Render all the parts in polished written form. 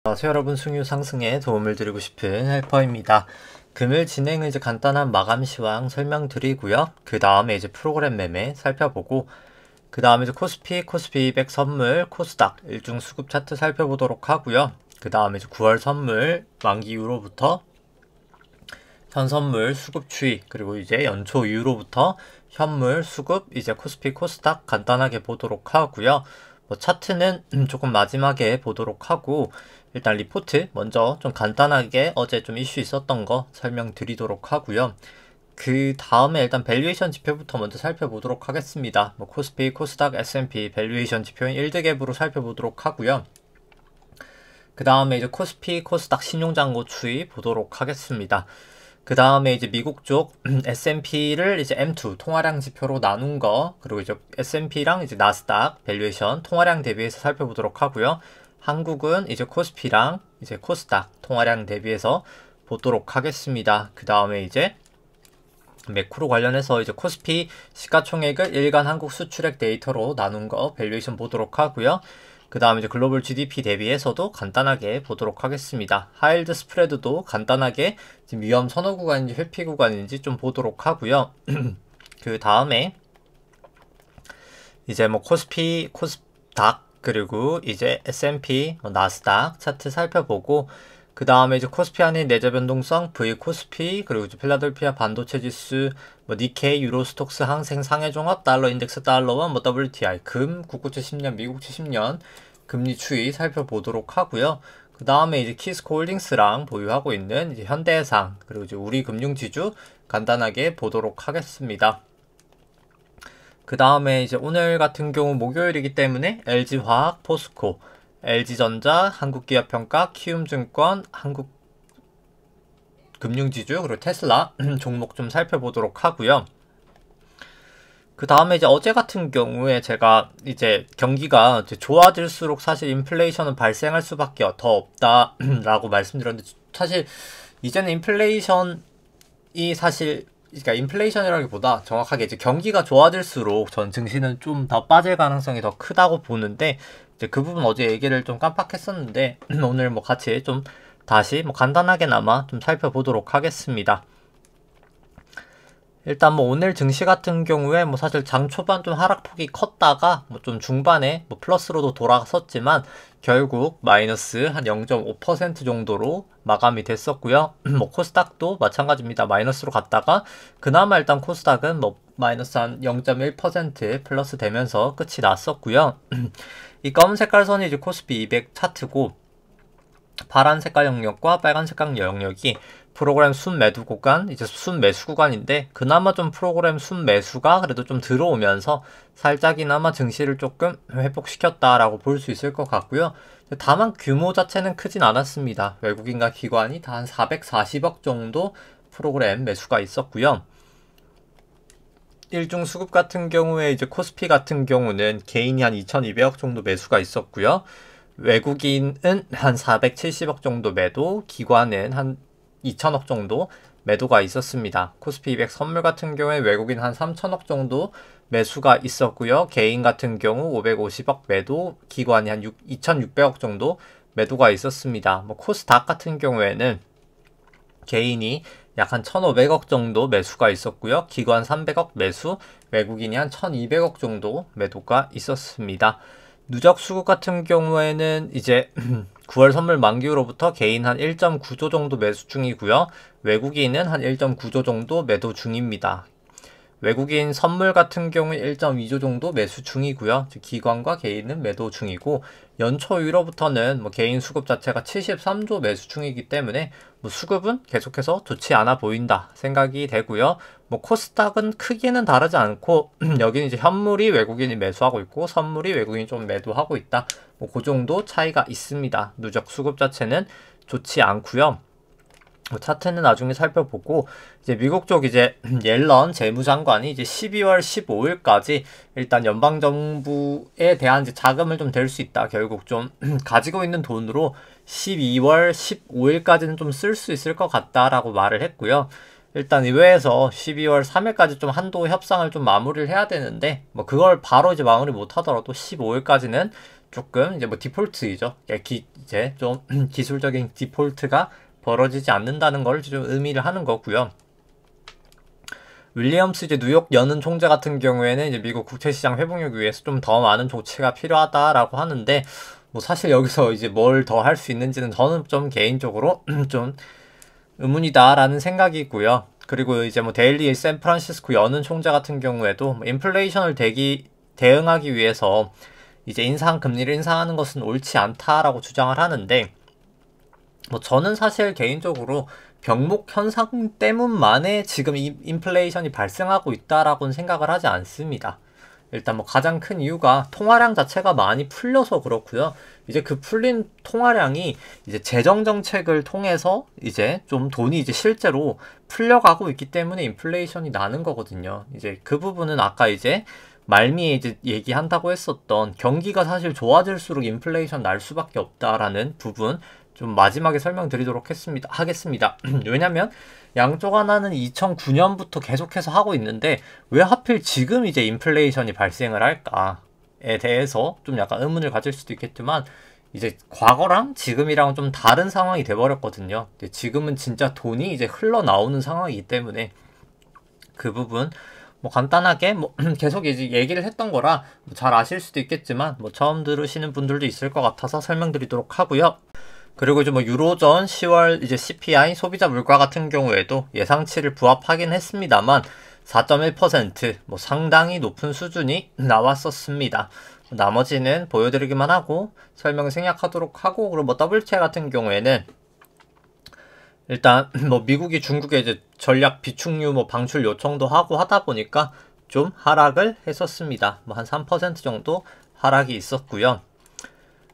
안녕하세요 여러분, 승유 상승에 도움을 드리고 싶은 헬퍼입니다. 금일 진행은 이제 간단한 마감 시황 설명드리고요. 그 다음에 이제 프로그램 매매 살펴보고, 그 다음에 이제 코스피, 코스피 200 선물, 코스닥 일중 수급 차트 살펴보도록 하고요. 그 다음에 이제 9월 선물 만기 이후로부터 현 선물 수급 추이, 그리고 이제 연초 이후로부터 현물 수급, 이제 코스피, 코스닥 간단하게 보도록 하고요. 차트는 조금 마지막에 보도록 하고, 일단 리포트 먼저 좀 간단하게 어제 좀 이슈 있었던 거 설명드리도록 하고요. 그 다음에 일단 밸류에이션 지표부터 먼저 살펴보도록 하겠습니다. 코스피, 코스닥, S&P 밸류에이션 지표인 1드 갭으로 살펴보도록 하고요. 그 다음에 이제 코스피, 코스닥 신용잔고 추이 보도록 하겠습니다. 그 다음에 이제 미국 쪽 S&P를 이제 M2 통화량 지표로 나눈 거, 그리고 이제 S&P랑 이제 나스닥 밸류에이션 통화량 대비해서 살펴보도록 하고요. 한국은 이제 코스피랑 이제 코스닥 통화량 대비해서 보도록 하겠습니다. 그 다음에 이제 매크로 관련해서 이제 코스피 시가총액을 일간 한국 수출액 데이터로 나눈 거 밸류에이션 보도록 하고요. 그 다음에 이제 글로벌 GDP 대비해서도 간단하게 보도록 하겠습니다. 하이힐드 스프레드도 간단하게 지금 위험 선호 구간인지 회피 구간인지 좀 보도록 하고요. 그 다음에 이제 코스피, 코스닥, 그리고 이제 S&P, 나스닥 차트 살펴보고, 그 다음에 이제 코스피 안에 내재 변동성, V 코스피, 그리고 이제 필라델피아 반도체 지수, 니케이, 유로스톡스, 항생 상해종합, 달러 인덱스 달러원, WTI, 금, 국고채 10년, 미국채 10년 금리 추이 살펴보도록 하고요. 그 다음에 이제 키스코 홀딩스랑 보유하고 있는 이제 현대해상, 그리고 이제 우리 금융지주 간단하게 보도록 하겠습니다. 그 다음에 이제 오늘 같은 경우 목요일이기 때문에 LG화학, 포스코, LG전자, 한국기업평가, 키움증권, 한국금융지주, 그리고 테슬라 종목 좀 살펴보도록 하고요. 그 다음에 이제 어제 같은 경우에 제가 이제 경기가 이제 좋아질수록 사실 인플레이션은 발생할 수밖에 더 없다라고 말씀드렸는데, 사실 이제는 인플레이션이 사실 그러니까 인플레이션이라기보다 정확하게 이제 경기가 좋아질수록 전 증시는 좀 더 빠질 가능성이 더 크다고 보는데, 이제 그 부분 어제 얘기를 좀 깜빡했었는데 오늘 같이 좀 다시 간단하게나마 좀 살펴보도록 하겠습니다. 일단 오늘 증시 같은 경우에 사실 장 초반 좀 하락폭이 컸다가 좀 중반에 플러스로도 돌아섰지만 결국 마이너스 한 0.5% 정도로 마감이 됐었고요. 코스닥도 마찬가지입니다. 마이너스로 갔다가 그나마 일단 코스닥은 마이너스 한 0.1% 플러스 되면서 끝이 났었고요. 이 검은 색깔 선이 이제 코스피 200 차트고, 파란 색깔 영역과 빨간 색깔 영역이 프로그램 순매도 구간, 이제 순매수 구간인데, 그나마 좀 프로그램 순매수가 그래도 좀 들어오면서 살짝이나마 증시를 조금 회복시켰다라고 볼 수 있을 것 같고요. 다만 규모 자체는 크진 않았습니다. 외국인과 기관이 다 한 440억 정도 프로그램 매수가 있었고요. 일중 수급 같은 경우에 이제 코스피 같은 경우는 개인이 한 2200억 정도 매수가 있었고요. 외국인은 한 470억 정도 매도, 기관은 한 2천억 정도 매도가 있었습니다. 코스피 200 선물 같은 경우에 외국인 한 3천억 정도 매수가 있었고요. 개인 같은 경우 550억 매도, 기관이 한 2,600억 정도 매도가 있었습니다. 코스닥 같은 경우에는 개인이 약 한 1,500억 정도 매수가 있었고요. 기관 300억 매수, 외국인이 한 1,200억 정도 매도가 있었습니다. 누적 수급 같은 경우에는 이제 9월 선물 만기로부터 개인 한 1.9조 정도 매수 중이고요. 외국인은 한 1.9조 정도 매도 중입니다. 외국인 선물 같은 경우 1.2조 정도 매수 중이고요. 기관과 개인은 매도 중이고, 연초 이후로부터는 개인 수급 자체가 73조 매수 중이기 때문에 수급은 계속해서 좋지 않아 보인다 생각이 되고요. 코스닥은 크기는 다르지 않고 여기는 이제 현물이 외국인이 매수하고 있고 선물이 외국인이 좀 매도하고 있다. 그 정도 차이가 있습니다. 누적 수급 자체는 좋지 않고요. 차트는 나중에 살펴보고, 이제 미국 쪽 이제 옐런 재무장관이 이제 12월 15일까지 일단 연방정부에 대한 이제 자금을 좀 댈 수 있다. 결국 좀 가지고 있는 돈으로 12월 15일까지는 좀 쓸 수 있을 것 같다라고 말을 했고요. 일단 의회에서 12월 3일까지 좀 한도 협상을 좀 마무리를 해야 되는데, 그걸 바로 이제 마무리 못 하더라도 15일까지는 조금 이제 뭐 디폴트이죠. 이제 좀 기술적인 디폴트가 벌어지지 않는다는 걸 좀 의미를 하는 거고요. 윌리엄스 이제 뉴욕 연은 총재 같은 경우에는 이제 미국 국채시장 회복력 위해서 좀 더 많은 조치가 필요하다라고 하는데, 뭐 사실 여기서 이제 뭘 더 할 수 있는지는 저는 좀 개인적으로 좀 의문이다라는 생각이고요. 그리고 이제 뭐 데일리 샌프란시스코 연은 총재 같은 경우에도 뭐 인플레이션을 대응하기 위해서 이제 금리를 인상하는 것은 옳지 않다라고 주장을 하는데, 뭐 저는 사실 개인적으로 병목 현상 때문만에 지금 이 인플레이션이 발생하고 있다라고는 생각을 하지 않습니다. 일단 뭐 가장 큰 이유가 통화량 자체가 많이 풀려서 그렇고요. 이제 그 풀린 통화량이 이제 재정 정책을 통해서 이제 좀 돈이 이제 실제로 풀려가고 있기 때문에 인플레이션이 나는 거거든요. 이제 그 부분은 아까 이제 말미에 이제 얘기한다고 했었던 경기가 사실 좋아질수록 인플레이션 날 수밖에 없다라는 부분 좀 마지막에 설명드리도록 하겠습니다. 왜냐면 양쪽 하나는 2009년부터 계속해서 하고 있는데 왜 하필 지금 이제 인플레이션이 발생을 할까에 대해서 좀 약간 의문을 가질 수도 있겠지만, 이제 과거랑 지금이랑은 좀 다른 상황이 돼버렸거든요. 근데 지금은 진짜 돈이 이제 흘러나오는 상황이기 때문에 그 부분 뭐 간단하게 뭐 계속 이제 얘기를 했던 거라 잘 아실 수도 있겠지만 뭐 처음 들으시는 분들도 있을 것 같아서 설명드리도록 하고요. 그리고 이제 뭐 유로존 10월 이제 CPI 소비자 물가 같은 경우에도 예상치를 부합하긴 했습니다만 4.1% 뭐 상당히 높은 수준이 나왔었습니다. 나머지는 보여드리기만 하고 설명 생략하도록 하고, 그리고 뭐 WTI 같은 경우에는 일단 뭐 미국이 중국에 이제 전략 비축유 뭐 방출 요청도 하고 하다 보니까 좀 하락을 했었습니다. 뭐 한 3% 정도 하락이 있었고요.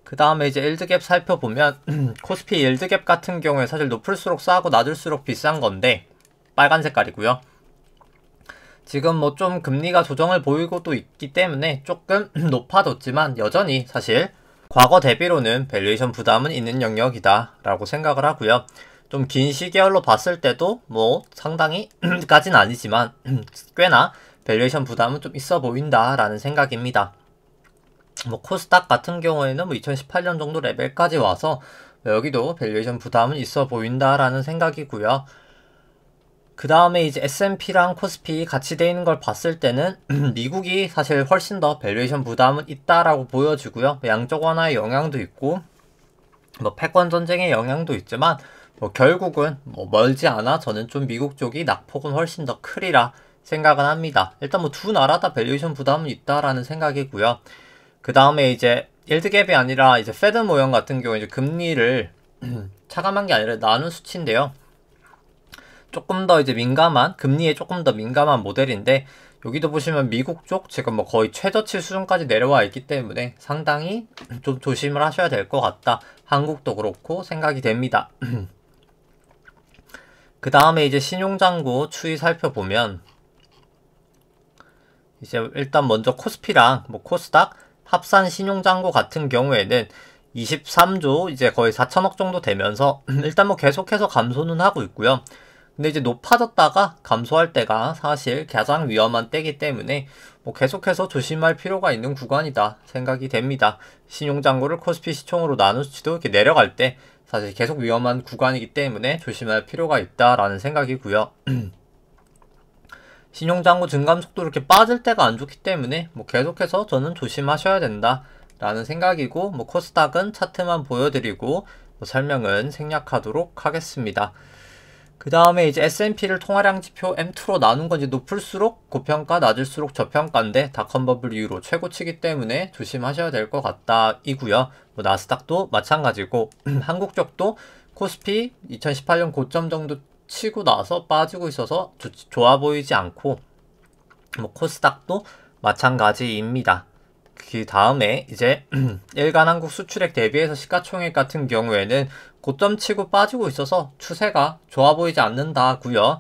그 다음에 이제 일드갭 살펴보면 코스피 일드갭 같은 경우에 사실 높을수록 싸고 낮을수록 비싼 건데 빨간 색깔이고요. 지금 뭐 좀 금리가 조정을 보이고도 있기 때문에 조금 높아졌지만 여전히 사실 과거 대비로는 밸류에이션 부담은 있는 영역이다 라고 생각을 하고요. 좀 긴 시계열로 봤을 때도 뭐 상당히 까진 아니지만 꽤나 밸류에이션 부담은 좀 있어 보인다 라는 생각입니다. 뭐 코스닥 같은 경우에는 뭐 2018년 정도 레벨까지 와서 여기도 밸류에이션 부담은 있어 보인다라는 생각이고요. 그 다음에 이제 S&P랑 코스피 같이 돼 있는 걸 봤을 때는 미국이 사실 훨씬 더 밸류에이션 부담은 있다라고 보여지고요. 양적 완화의 영향도 있고 뭐 패권 전쟁의 영향도 있지만 뭐 결국은 뭐 멀지 않아 저는 좀 미국 쪽이 낙폭은 훨씬 더 크리라 생각은 합니다. 일단 뭐 두 나라 다 밸류에이션 부담은 있다라는 생각이고요. 그 다음에 이제 일드갭이 아니라 이제 페드 모형 같은 경우 이제 금리를 차감한 게 아니라 나눈 수치인데요. 조금 더 이제 금리에 조금 더 민감한 모델인데, 여기도 보시면 미국 쪽 지금 뭐 거의 최저치 수준까지 내려와 있기 때문에 상당히 좀 조심을 하셔야 될 것 같다. 한국도 그렇고 생각이 됩니다. 그 다음에 이제 신용장고 추이 살펴보면 이제 일단 먼저 코스피랑 뭐 코스닥 합산 신용장고 같은 경우에는 23조 이제 거의 4천억 정도 되면서 일단 뭐 계속해서 감소는 하고 있고요. 근데 이제 높아졌다가 감소할 때가 사실 가장 위험한 때이기 때문에 뭐 계속해서 조심할 필요가 있는 구간이다 생각이 됩니다. 신용장고를 코스피 시총으로 나눈 수치도 이렇게 내려갈 때 사실 계속 위험한 구간이기 때문에 조심할 필요가 있다라는 생각이고요. 신용장고 증감 속도 이렇게 빠질 때가 안 좋기 때문에 뭐 계속해서 저는 조심하셔야 된다 라는 생각이고, 뭐 코스닥은 차트만 보여드리고 뭐 설명은 생략하도록 하겠습니다. 그 다음에 이제 S&P를 통화량 지표 M2로 나눈 건 이제 높을수록 고평가, 낮을수록 저평가인데 닷컴버블 이후로 최고치기 때문에 조심하셔야 될 것 같다 이고요. 뭐 나스닥도 마찬가지고 한국 쪽도 코스피 2018년 고점 정도 치고 나서 빠지고 있어서 좋아 보이지 않고, 뭐 코스닥도 마찬가지입니다. 그 다음에 이제 일간 한국 수출액 대비해서 시가총액 같은 경우에는 고점 치고 빠지고 있어서 추세가 좋아 보이지 않는다고요.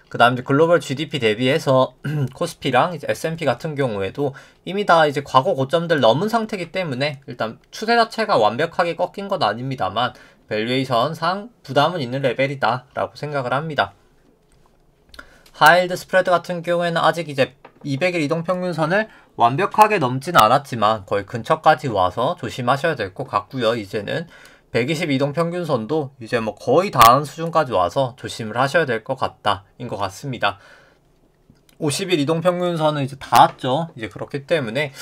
그 다음 이제 글로벌 GDP 대비해서 코스피랑 이제 S&P 같은 경우에도 이미 다 이제 과거 고점들 넘은 상태이기 때문에 일단 추세 자체가 완벽하게 꺾인 건 아닙니다만 밸류에이션상 부담은 있는 레벨이다 라고 생각을 합니다. 하이힐드 스프레드 같은 경우에는 아직 이제 200일 이동평균선을 완벽하게 넘진 않았지만 거의 근처까지 와서 조심하셔야 될 것 같고요. 이제는 120 이동평균선도 이제 뭐 거의 닿은 수준까지 와서 조심을 하셔야 될 것 같다인 것 같습니다. 50일 이동평균선은 이제 닿았죠. 이제 그렇기 때문에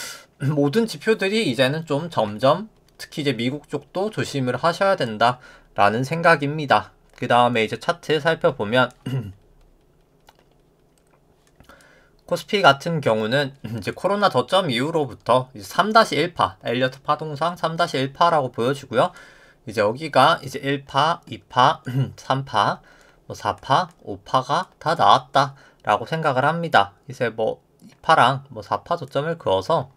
모든 지표들이 이제는 좀 점점 특히 이제 미국 쪽도 조심을 하셔야 된다라는 생각입니다. 그 다음에 이제 차트 살펴보면 코스피 같은 경우는 이제 코로나 저점 이후로부터 3-1파, 엘리어트 파동상 3-1파라고 보여지고요. 이제 여기가 이제 1파, 2파, 3파, 4파, 5파가 다 나왔다라고 생각을 합니다. 이제 뭐 2파랑 4파 저점을 그어서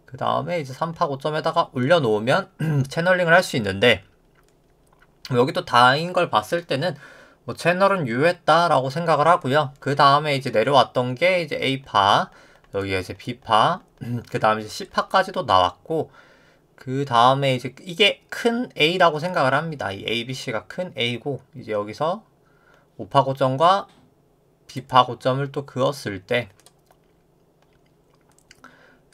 그 다음에 이제 3파 고점에다가 올려놓으면 채널링을 할 수 있는데, 여기 또 다인 걸 봤을 때는 뭐 채널은 유효했다라고 생각을 하고요. 그 다음에 이제 내려왔던 게 이제 A파, 여기가 이제 B파, 그 다음에 이제 C파까지도 나왔고, 그 다음에 이제 이게 큰 A라고 생각을 합니다. 이 A, B, C가 큰 A고, 이제 여기서 5파 고점과 B파 고점을 또 그었을 때,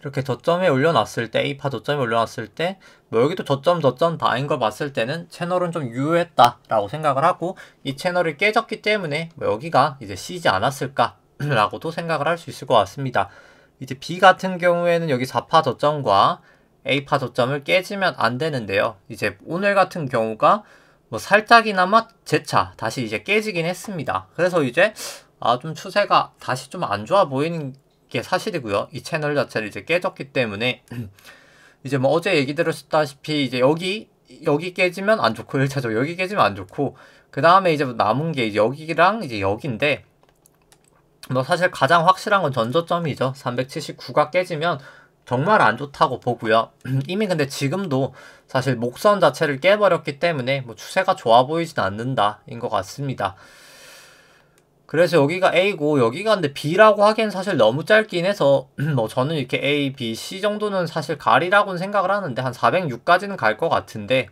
이렇게 저점에 올려놨을 때, A파 저점에 올려놨을 때, 뭐 여기도 저점 다인 걸 봤을 때는 채널은 좀 유효했다라고 생각을 하고, 이 채널이 깨졌기 때문에 뭐 여기가 이제 C지 않았을까라고도 생각을 할 수 있을 것 같습니다. 이제 B 같은 경우에는 여기 4파 저점과 A파 저점을 깨지면 안 되는데요. 이제 오늘 같은 경우가 뭐 살짝이나마 재차 다시 이제 깨지긴 했습니다. 그래서 이제 좀 추세가 다시 좀 안 좋아 보이는 게 사실이고요. 이 채널 자체를 이제 깨졌기 때문에 이제 뭐 어제 얘기 들었다시피 이제 여기 깨지면 안 좋고 1차적으로 여기 깨지면 안 좋고, 그 다음에 이제 남은 게 이제 여기랑 이제 여기인데, 뭐 사실 가장 확실한 건 전저점이죠. 379가 깨지면 정말 안 좋다고 보고요. 이미 근데 지금도 사실 목선 자체를 깨버렸기 때문에 뭐 추세가 좋아 보이진 않는다인 것 같습니다. 그래서 여기가 A고 여기가 근데 B라고 하기엔 사실 너무 짧긴 해서 뭐 저는 이렇게 A, B, C 정도는 사실 가리라고는 생각을 하는데 한 406까지는 갈 것 같은데,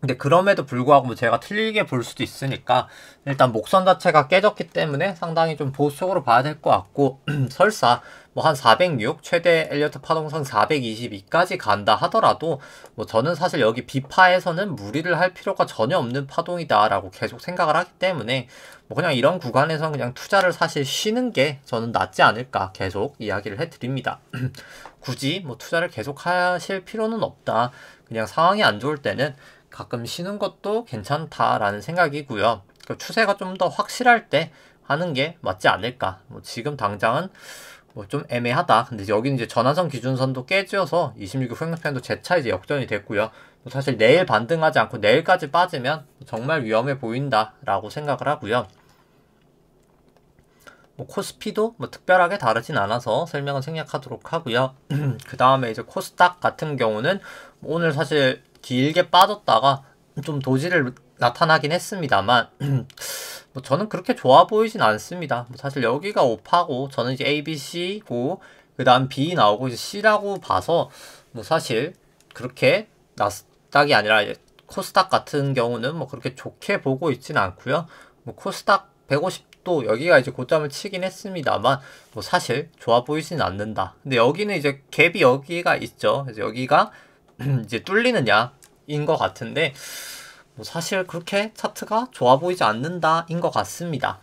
근데 그럼에도 불구하고 뭐 제가 틀리게 볼 수도 있으니까 일단 목선 자체가 깨졌기 때문에 상당히 좀 보수적으로 봐야 될 것 같고, 설사 뭐 한 406, 최대 엘리어트 파동선 422까지 간다 하더라도 뭐 저는 사실 여기 B파에서는 무리를 할 필요가 전혀 없는 파동이다 라고 계속 생각을 하기 때문에 뭐 그냥 이런 구간에서는 그냥 투자를 사실 쉬는 게 저는 낫지 않을까 계속 이야기를 해드립니다. 굳이 뭐 투자를 계속 하실 필요는 없다. 그냥 상황이 안 좋을 때는 가끔 쉬는 것도 괜찮다라는 생각이고요. 추세가 좀 더 확실할 때 하는 게 맞지 않을까. 뭐 지금 당장은 뭐 좀 애매하다. 근데 여기는 이제 전환선 기준선도 깨지어서 26일 후행편도 재차 이제 역전이 됐고요. 사실 내일 반등하지 않고 내일까지 빠지면 정말 위험해 보인다라고 생각을 하고요. 뭐 코스피도 뭐 특별하게 다르진 않아서 설명은 생략하도록 하고요. 그 다음에 이제 코스닥 같은 경우는 오늘 사실 길게 빠졌다가 좀 도지를 나타나긴 했습니다만 뭐 저는 그렇게 좋아 보이진 않습니다. 뭐 사실 여기가 5파고 저는 이제 A, B, C고 그 다음 B 나오고 이제 C라고 봐서 뭐 사실 그렇게 나스닥이 아니라 코스닥 같은 경우는 뭐 그렇게 좋게 보고 있진 않고요. 뭐 코스닥 150도 여기가 이제 고점을 치긴 했습니다만 뭐 사실 좋아 보이진 않는다. 근데 여기는 이제 갭이 여기가 있죠. 그래서 여기가 이제 뚫리느냐인 것 같은데 뭐 사실 그렇게 차트가 좋아 보이지 않는다인 것 같습니다.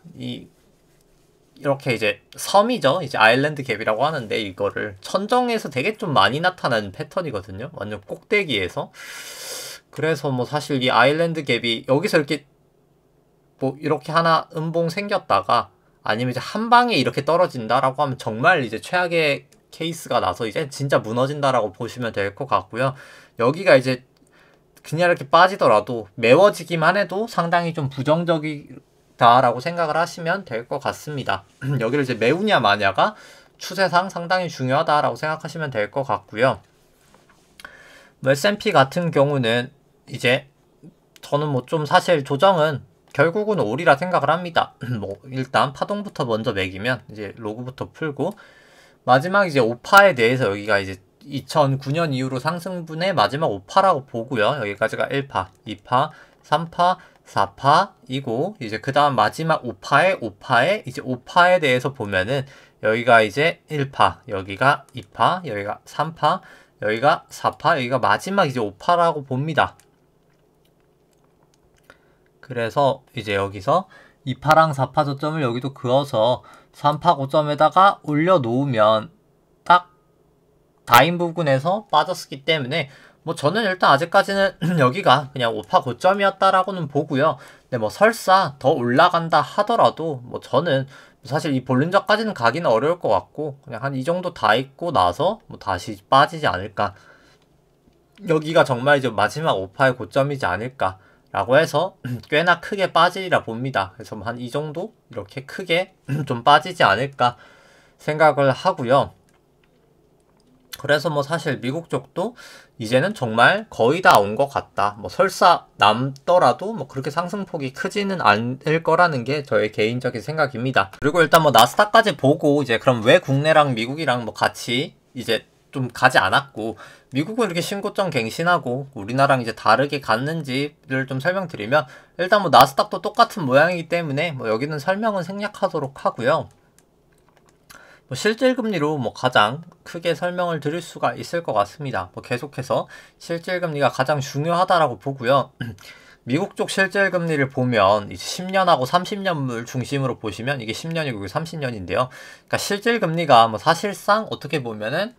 이렇게 이제 섬이죠. 이제 아일랜드 갭이라고 하는데 이거를 천정에서 되게 좀 많이 나타나는 패턴이거든요. 완전 꼭대기에서. 그래서 뭐 사실 이 아일랜드 갭이 여기서 이렇게 뭐 이렇게 하나 음봉 생겼다가 아니면 이제 한 방에 이렇게 떨어진다라고 하면 정말 이제 최악의 케이스가 나서 이제 진짜 무너진다라고 보시면 될 것 같고요. 여기가 이제 그냥 이렇게 빠지더라도 메워지기만 해도 상당히 좀 부정적이다라고 생각을 하시면 될 것 같습니다. 여기를 이제 메우냐 마냐가 추세상 상당히 중요하다라고 생각하시면 될 것 같고요. 뭐 S&P 같은 경우는 이제 저는 뭐 좀 사실 조정은 결국은 오리라 생각을 합니다. 뭐 일단 파동부터 먼저 매기면 이제 로그부터 풀고 마지막 이제 5파에 대해서 여기가 이제 2009년 이후로 상승분의 마지막 5파라고 보고요. 여기까지가 1파, 2파, 3파, 4파이고 이제 그 다음 마지막 5파에 이제 5파에 대해서 보면은 여기가 이제 1파, 여기가 2파, 여기가 3파, 여기가 4파, 여기가 마지막 이제 5파라고 봅니다. 그래서 이제 여기서 2파랑 4파 저점을 여기도 그어서 3파 고점에다가 올려놓으면 딱 다인 부분에서 빠졌기 때문에 뭐 저는 일단 아직까지는 여기가 그냥 5파 고점이었다라고는 보고요. 근데 뭐 설사 더 올라간다 하더라도 뭐 저는 사실 이 볼린저까지는 가기는 어려울 것 같고 그냥 한 이 정도 다 있고 나서 뭐 다시 빠지지 않을까. 여기가 정말 이제 마지막 5파의 고점이지 않을까 라고 해서 꽤나 크게 빠지리라 봅니다. 그래서 한 이 정도 이렇게 크게 좀 빠지지 않을까 생각을 하고요. 그래서 뭐 사실 미국 쪽도 이제는 정말 거의 다 온 것 같다. 뭐 설사 남더라도 뭐 그렇게 상승폭이 크지는 않을 거라는 게 저의 개인적인 생각입니다. 그리고 일단 뭐 나스닥까지 보고 이제 그럼 왜 국내랑 미국이랑 뭐 같이 이제 좀 가지 않았고 미국은 이렇게 신고점 갱신하고 우리나라랑 이제 다르게 갔는지를 좀 설명드리면 일단 뭐 나스닥도 똑같은 모양이기 때문에 뭐 여기는 설명은 생략하도록 하고요. 뭐 실질금리로 뭐 가장 크게 설명을 드릴 수가 있을 것 같습니다. 뭐 계속해서 실질금리가 가장 중요하다라고 보고요. 미국 쪽 실질금리를 보면 이제 10년하고 30년물 중심으로 보시면 이게 10년이고 30년인데요. 그러니까 실질금리가 뭐 사실상 어떻게 보면은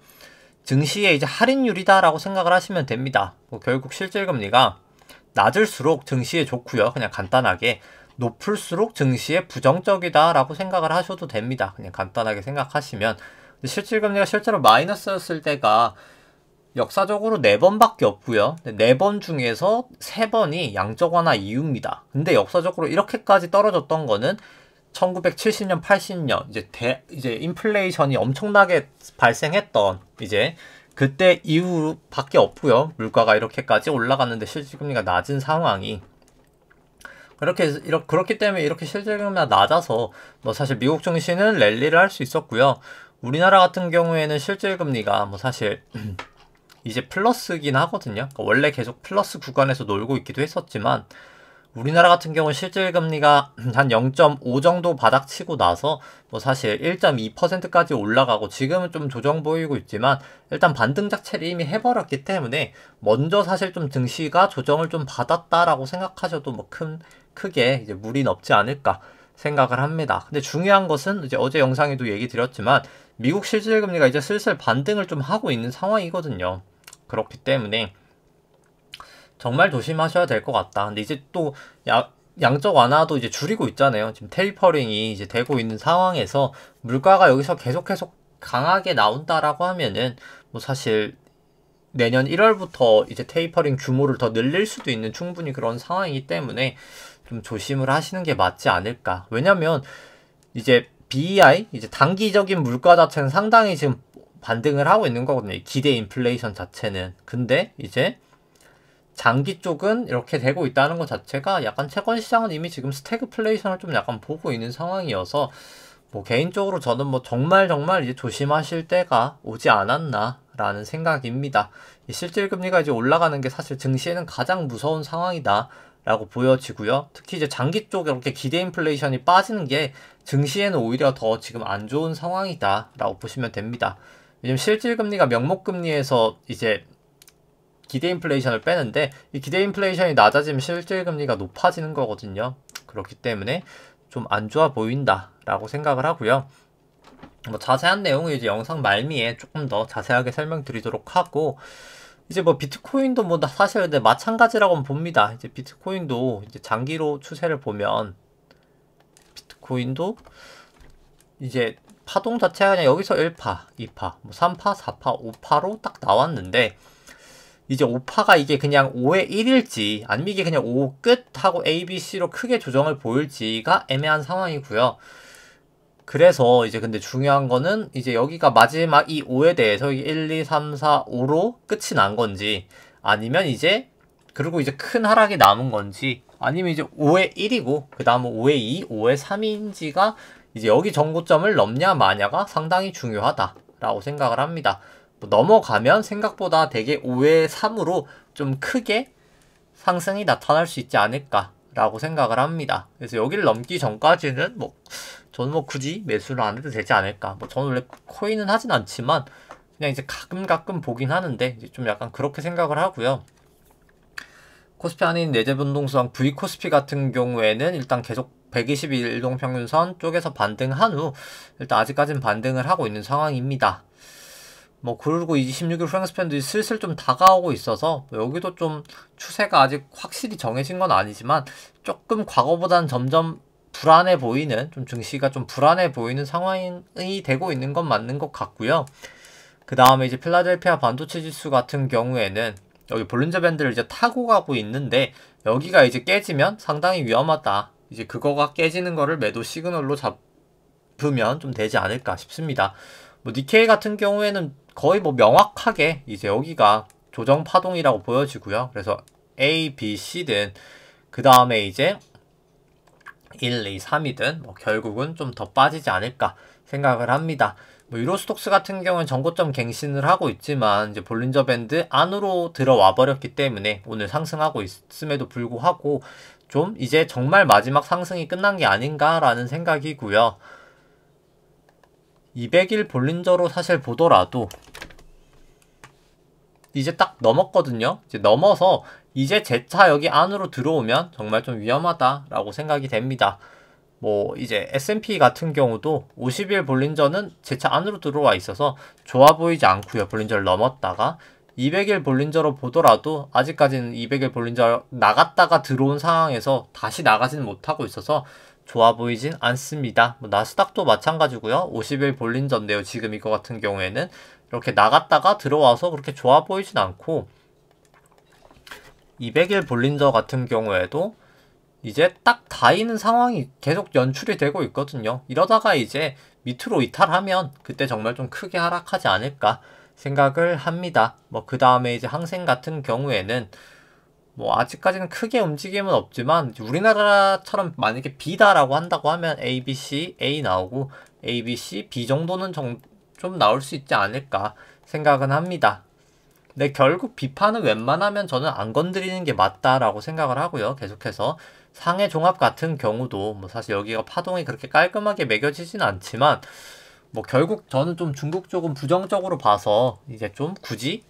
증시의 이제 할인율이다라고 생각을 하시면 됩니다. 뭐 결국 실질금리가 낮을수록 증시에 좋고요. 그냥 간단하게 높을수록 증시에 부정적이다라고 생각을 하셔도 됩니다. 그냥 간단하게 생각하시면 실질금리가 실제로 마이너스였을 때가 역사적으로 4번밖에 없고요. 4번 중에서 3번이 양적 완화 이후입니다. 근데 역사적으로 이렇게까지 떨어졌던 거는 1970년, 80년 이제 인플레이션이 엄청나게 발생했던 이제 그때 이후밖에 없고요. 물가가 이렇게까지 올라갔는데 실질금리가 낮은 상황이 그렇기 때문에 이렇게 실질금리가 낮아서 뭐 사실 미국 증시는 랠리를 할 수 있었고요. 우리나라 같은 경우에는 실질금리가 뭐 사실 이제 플러스긴 하거든요. 그러니까 원래 계속 플러스 구간에서 놀고 있기도 했었지만 우리나라 같은 경우는 실질금리가 한 0.5 정도 바닥치고 나서 뭐 사실 1.2%까지 올라가고 지금은 좀 조정 보이고 있지만 일단 반등 자체를 이미 해버렸기 때문에 먼저 사실 좀 증시가 조정을 좀 받았다라고 생각하셔도 뭐 크게 이제 무리는 없지 않을까 생각을 합니다. 근데 중요한 것은 이제 어제 영상에도 얘기 드렸지만 미국 실질금리가 이제 슬슬 반등을 좀 하고 있는 상황이거든요. 그렇기 때문에 정말 조심하셔야 될 것 같다. 근데 이제 또 양적 완화도 이제 줄이고 있잖아요. 지금 테이퍼링이 이제 되고 있는 상황에서 물가가 여기서 계속 강하게 나온다라고 하면은 뭐 사실 내년 1월부터 이제 테이퍼링 규모를 더 늘릴 수도 있는 충분히 그런 상황이기 때문에 좀 조심을 하시는 게 맞지 않을까. 왜냐면 이제 BEI 이제 단기적인 물가 자체는 상당히 지금 반등을 하고 있는 거거든요. 기대 인플레이션 자체는. 근데 이제 장기 쪽은 이렇게 되고 있다는 것 자체가 약간 채권 시장은 이미 지금 스태그플레이션을 좀 약간 보고 있는 상황이어서 뭐 개인적으로 저는 뭐 정말 이제 조심하실 때가 오지 않았나 라는 생각입니다. 이 실질금리가 이제 올라가는 게 사실 증시에는 가장 무서운 상황이다 라고 보여지고요. 특히 이제 장기 쪽에 이렇게 기대 인플레이션이 빠지는 게 증시에는 오히려 더 지금 안 좋은 상황이다 라고 보시면 됩니다. 왜냐면 실질금리가 명목금리에서 이제 기대 인플레이션을 빼는데 이 기대 인플레이션이 낮아지면 실질금리가 높아지는 거거든요. 그렇기 때문에 좀 안 좋아 보인다 라고 생각을 하고요. 뭐 자세한 내용은 이제 영상 말미에 조금 더 자세하게 설명드리도록 하고 이제 뭐 비트코인도 뭐 사실 근데 마찬가지라고 봅니다. 이제 비트코인도 이제 장기로 추세를 보면 비트코인도 이제 파동 자체가 그냥 여기서 1파, 2파, 뭐 3파, 4파, 5파로 딱 나왔는데 이제 5파가 이게 그냥 5의 1일지 아니면 이게 그냥 5 끝하고 A, B, C로 크게 조정을 보일지가 애매한 상황이고요. 그래서 이제 근데 중요한 거는 이제 여기가 마지막 이 5에 대해서 1, 2, 3, 4, 5로 끝이 난 건지 아니면 이제 그리고 이제 큰 하락이 남은 건지 아니면 이제 5의 1이고 그 다음은 5의 2, 5의 3인지가 이제 여기 정고점을 넘냐 마냐가 상당히 중요하다라고 생각을 합니다. 뭐 넘어가면 생각보다 되게 5의 3으로 좀 크게 상승이 나타날 수 있지 않을까 라고 생각을 합니다. 그래서 여기를 넘기 전까지는 저는 굳이 매수를 안 해도 되지 않을까. 저는 원래 코인은 하진 않지만 그냥 이제 가끔 보긴 하는데 이제 좀 약간 그렇게 생각을 하고요. 코스피 안에 있는 내재 변동성 V코스피 같은 경우에는 일단 계속 120일 일동평균선 쪽에서 반등한 후 일단 아직까지는 반등을 하고 있는 상황입니다. 그리고 26일 프랭스팬도 슬슬 좀 다가오고 있어서 여기도 좀 추세가 아직 확실히 정해진 건 아니지만 조금 과거보다는 점점 불안해 보이는, 좀 증시가 좀 불안해 보이는 상황이 되고 있는 건 맞는 것 같고요. 그 다음에 이제 필라델피아 반도체 지수 같은 경우에는 여기 볼린저 밴드를 이제 타고 가고 있는데 여기가 이제 깨지면 상당히 위험하다. 이제 그거가 깨지는 거를 매도 시그널로 잡으면 좀 되지 않을까 싶습니다. 니케이 같은 경우에는 거의 명확하게 이제 여기가 조정 파동이라고 보여지고요. 그래서 A, B, C든 그 다음에 이제 1, 2, 3이든 결국은 좀 더 빠지지 않을까 생각을 합니다. 유로스톡스 같은 경우는 전고점 갱신을 하고 있지만 이제 볼린저 밴드 안으로 들어와 버렸기 때문에 오늘 상승하고 있음에도 불구하고 좀 이제 정말 마지막 상승이 끝난 게 아닌가라는 생각이고요. 200일 볼린저로 사실 보더라도 이제 딱 넘었거든요. 이제 넘어서 이제 재차 여기 안으로 들어오면 정말 좀 위험하다라고 생각이 됩니다. 이제 S&P 같은 경우도 50일 볼린저는 재차 안으로 들어와 있어서 좋아 보이지 않고요. 볼린저를 넘었다가 200일 볼린저로 보더라도 아직까지는 200일 볼린저 나갔다가 들어온 상황에서 다시 나가지는 못하고 있어서 좋아 보이진 않습니다. 나스닥도 마찬가지고요. 50일 볼린저인데요. 지금 이거 같은 경우에는 이렇게 나갔다가 들어와서 그렇게 좋아 보이진 않고 200일 볼린저 같은 경우에도 이제 딱 닿이는 상황이 계속 연출이 되고 있거든요. 이러다가 이제 밑으로 이탈하면 그때 정말 좀 크게 하락하지 않을까 생각을 합니다. 그 다음에 이제 항생 같은 경우에는 아직까지는 크게 움직임은 없지만 우리나라처럼 만약에 B다라고 한다고 하면 A, B, C, A 나오고 A, B, C, B 정도는 좀 나올 수 있지 않을까 생각은 합니다. 근데 결국 B판은 웬만하면 저는 안 건드리는 게 맞다라고 생각을 하고요. 계속해서 상해 종합 같은 경우도 사실 여기가 파동이 그렇게 깔끔하게 매겨지진 않지만 결국 저는 좀 중국 쪽은 부정적으로 봐서 이제 좀 굳이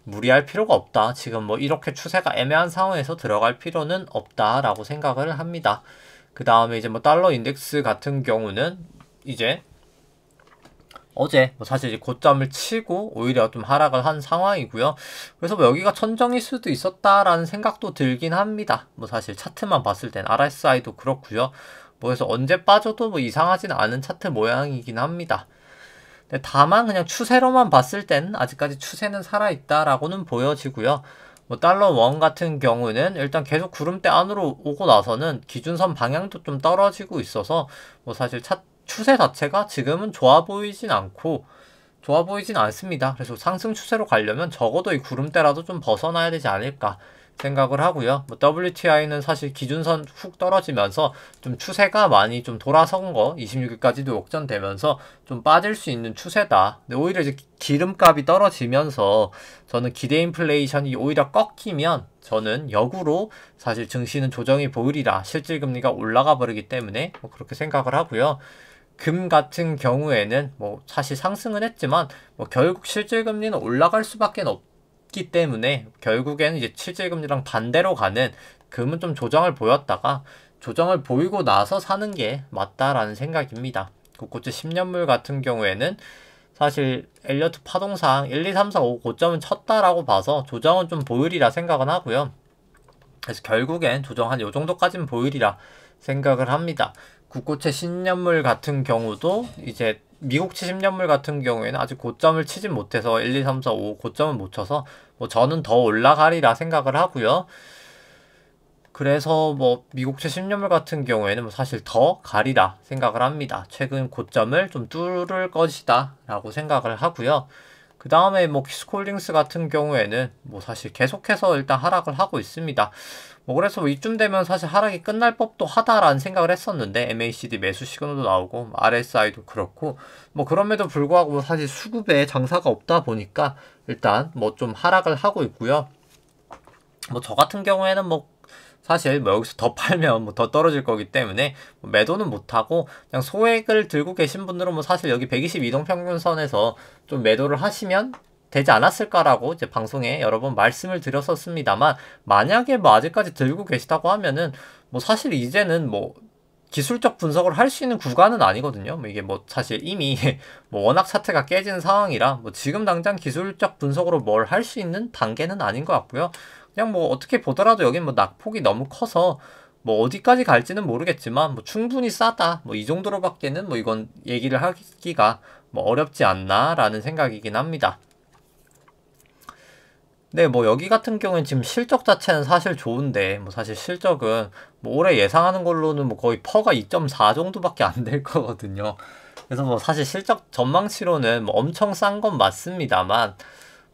무리할 필요가 없다. 지금 이렇게 추세가 애매한 상황에서 들어갈 필요는 없다라고 생각을 합니다. 그 다음에 이제 달러 인덱스 같은 경우는 이제 어제 사실 이제 고점을 치고 오히려 좀 하락을 한 상황이고요. 그래서 여기가 천정일 수도 있었다라는 생각도 들긴 합니다. 사실 차트만 봤을 땐 RSI도 그렇고요. 그래서 언제 빠져도 이상하진 않은 차트 모양이긴 합니다. 근데 다만 그냥 추세로만 봤을 땐 아직까지 추세는 살아있다라고는 보여지고요. 달러 원 같은 경우는 일단 계속 구름대 안으로 오고 나서는 기준선 방향도 좀 떨어지고 있어서 사실 추세 자체가 지금은 좋아 보이진 않습니다. 그래서 상승 추세로 가려면 적어도 이 구름대라도 좀 벗어나야 되지 않을까 생각을 하고요. WTI는 사실 기준선 훅 떨어지면서 좀 추세가 많이 좀 돌아선 거 26일까지도 역전되면서 좀 빠질 수 있는 추세다. 근데 오히려 이제 기름값이 떨어지면서 저는 기대 인플레이션이 오히려 꺾이면 저는 역으로 사실 증시는 조정이 보이리라 실질금리가 올라가 버리기 때문에 그렇게 생각을 하고요. 금 같은 경우에는 사실 상승은 했지만 결국 실질금리는 올라갈 수밖에 없기 때문에 결국에는 이제 실질금리랑 반대로 가는 금은 좀 조정을 보였다가 조정을 보이고 나서 사는 게 맞다라는 생각입니다. 국고채 10년물 같은 경우에는 사실 엘리어트 파동상 1, 2, 3, 4, 5 고점은 쳤다라고 봐서 조정은 좀 보이리라 생각은 하고요. 그래서 결국엔 조정 한 요 정도까지는 보이리라 생각을 합니다. 국고채 10년물 같은 경우도 이제 미국채 10년물 같은 경우에는 아직 고점을 치진 못해서 1, 2, 3, 4, 5 고점을 못 쳐서 저는 더 올라가리라 생각을 하고요. 그래서 미국채 10년물 같은 경우에는 사실 더 가리라 생각을 합니다. 최근 고점을 좀 뚫을 것이다 라고 생각을 하고요. 그 다음에 키스콜딩스 같은 경우에는 사실 계속해서 일단 하락을 하고 있습니다. 그래서 이쯤 되면 사실 하락이 끝날 법도 하다라는 생각을 했었는데 MACD 매수 시그널도 나오고 RSI도 그렇고 그럼에도 불구하고 사실 수급에 장사가 없다 보니까 일단 좀 하락을 하고 있고요. 저 같은 경우에는 사실 뭐 여기서 더 팔면 뭐 더 떨어질 거기 때문에 뭐 매도는 못하고 그냥 소액을 들고 계신 분들은 뭐 사실 여기 122동 평균선에서 좀 매도를 하시면 되지 않았을까라고 이제 방송에 여러 번 말씀을 드렸었습니다만, 만약에 뭐 아직까지 들고 계시다고 하면은 뭐 사실 이제는 뭐 기술적 분석을 할 수 있는 구간은 아니거든요. 뭐 이게 뭐 사실 이미 뭐 워낙 차트가 깨진 상황이라 뭐 지금 당장 기술적 분석으로 뭘 할 수 있는 단계는 아닌 것 같고요. 그냥 뭐 어떻게 보더라도 여긴 뭐 낙폭이 너무 커서 뭐 어디까지 갈지는 모르겠지만 뭐 충분히 싸다, 뭐 이 정도로밖에는 뭐 이건 얘기를 하기가 뭐 어렵지 않나라는 생각이긴 합니다. 네, 뭐 여기 같은 경우는 지금 실적 자체는 사실 좋은데 뭐 사실 실적은 뭐 올해 예상하는 걸로는 뭐 거의 퍼가 2.4 정도밖에 안 될 거거든요. 그래서 뭐 사실 실적 전망치로는 뭐 엄청 싼 건 맞습니다만,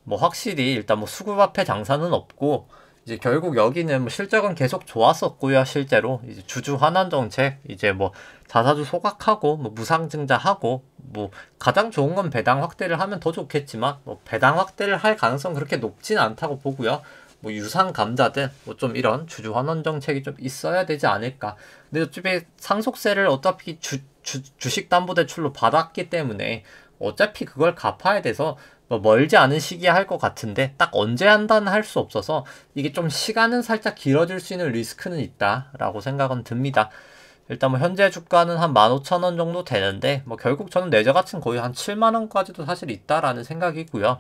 뭐 확실히 일단 뭐 수급 앞에 장사는 없고, 이제 결국 여기는 뭐 실적은 계속 좋았었고요. 실제로 이제 주주 환원 정책, 이제 뭐 자사주 소각하고 뭐 무상증자하고, 뭐 가장 좋은 건 배당 확대를 하면 더 좋겠지만 뭐 배당 확대를 할 가능성 그렇게 높진 않다고 보고요. 뭐 유상 감자든 뭐 좀 이런 주주 환원 정책이 좀 있어야 되지 않을까. 근데 어차피 상속세를 어차피 주식담보대출로 받았기 때문에 어차피 그걸 갚아야 돼서 뭐 멀지 않은 시기에 할 것 같은데, 딱 언제 한다는 할 수 없어서 이게 좀 시간은 살짝 길어질 수 있는 리스크는 있다라고 생각은 듭니다. 일단 뭐 현재 주가는 한 15,000원 정도 되는데, 뭐 결국 저는 내저가치는 거의 한 7만원까지도 사실 있다라는 생각이고요.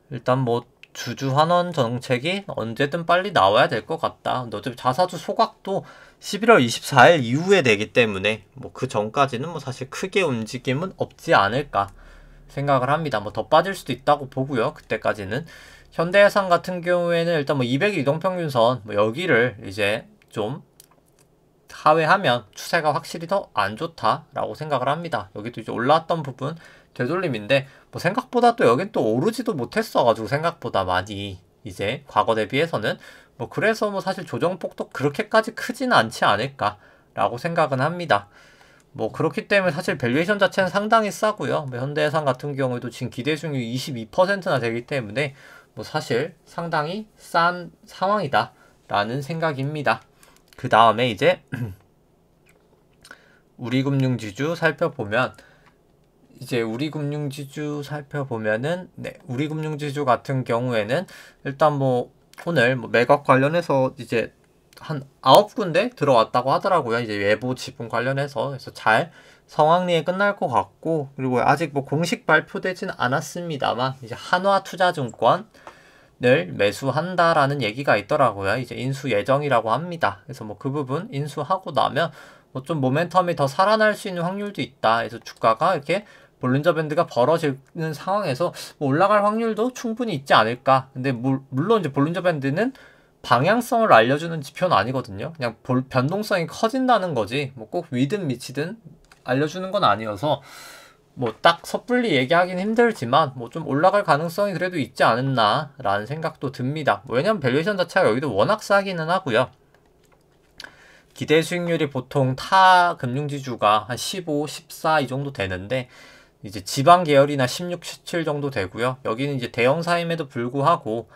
일단 뭐 주주 환원 정책이 언제든 빨리 나와야 될 것 같다. 근데 어차피 자사주 소각도 11월 24일 이후에 되기 때문에 뭐 그 전까지는 뭐 사실 크게 움직임은 없지 않을까 생각을 합니다. 뭐 더 빠질 수도 있다고 보고요. 그때까지는. 현대해상 같은 경우에는 일단 뭐 200일 이동평균선 뭐 여기를 이제 좀 하회하면 추세가 확실히 더 안 좋다라고 생각을 합니다. 여기도 이제 올라왔던 부분 되돌림인데, 뭐 생각보다 또 여긴 또 오르지도 못했어가지고 생각보다 많이 이제 과거 대비해서는 뭐 그래서 뭐 사실 조정폭도 그렇게까지 크지는 않지 않을까라고 생각은 합니다. 뭐 그렇기 때문에 사실 밸류에이션 자체는 상당히 싸고요. 뭐 현대해상 같은 경우에도 지금 기대 수익률 22%나 되기 때문에 뭐 사실 상당히 싼 상황이다라는 생각입니다. 그 다음에 이제 우리금융지주 살펴보면, 이제 우리금융지주 살펴보면은, 네, 우리금융지주 같은 경우에는 일단 뭐 오늘 뭐 매각 관련해서 이제 한 9군데 들어왔다고 하더라고요. 이제 외부 지분 관련해서. 그래서 잘 성황리에 끝날 것 같고, 그리고 아직 뭐 공식 발표되진 않았습니다만 이제 한화투자증권을 매수한다라는 얘기가 있더라고요. 이제 인수 예정이라고 합니다. 그래서 뭐 그 부분 인수하고 나면 뭐 좀 모멘텀이 더 살아날 수 있는 확률도 있다. 그래서 주가가 이렇게 볼린저 밴드가 벌어지는 상황에서 뭐 올라갈 확률도 충분히 있지 않을까. 근데 물론 이제 볼린저 밴드는 방향성을 알려주는 지표는 아니거든요. 그냥 변동성이 커진다는 거지 뭐 꼭 위든 밑이든 알려주는 건 아니어서 뭐 딱 섣불리 얘기하긴 힘들지만 뭐 좀 올라갈 가능성이 그래도 있지 않았나 라는 생각도 듭니다. 뭐 왜냐면 밸류에이션 자체가 여기도 워낙 싸기는 하고요. 기대 수익률이 보통 타 금융지주가 한 15, 14 이 정도 되는데, 이제 지방 계열이나 16, 17 정도 되고요. 여기는 이제 대형사임에도 불구하고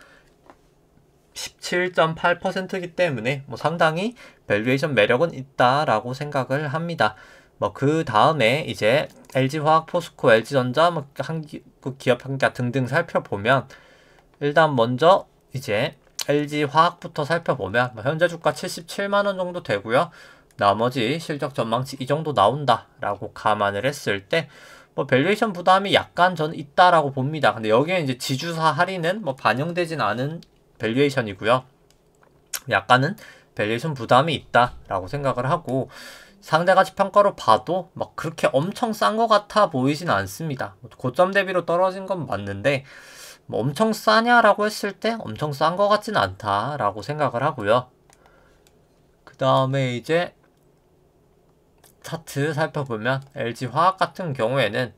17.8%이기 때문에 뭐 상당히 밸류에이션 매력은 있다라고 생각을 합니다. 뭐 그 다음에 이제 LG화학, 포스코, LG전자, 뭐 한국기업평가 등등 살펴보면, 일단 먼저 이제 LG화학부터 살펴보면 뭐 현재 주가 77만원 정도 되고요. 나머지 실적 전망치 이 정도 나온다라고 감안을 했을 때 뭐 밸류에이션 부담이 약간 저는 있다라고 봅니다. 근데 여기에 이제 지주사 할인은 뭐 반영되진 않은 밸류에이션이고요. 약간은 밸류에이션 부담이 있다라고 생각을 하고, 상대가치 평가로 봐도 막 그렇게 엄청 싼 것 같아 보이진 않습니다. 고점 대비로 떨어진 건 맞는데 뭐 엄청 싸냐라고 했을 때 엄청 싼 것 같진 않다라고 생각을 하고요. 그 다음에 이제 차트 살펴보면 LG화학 같은 경우에는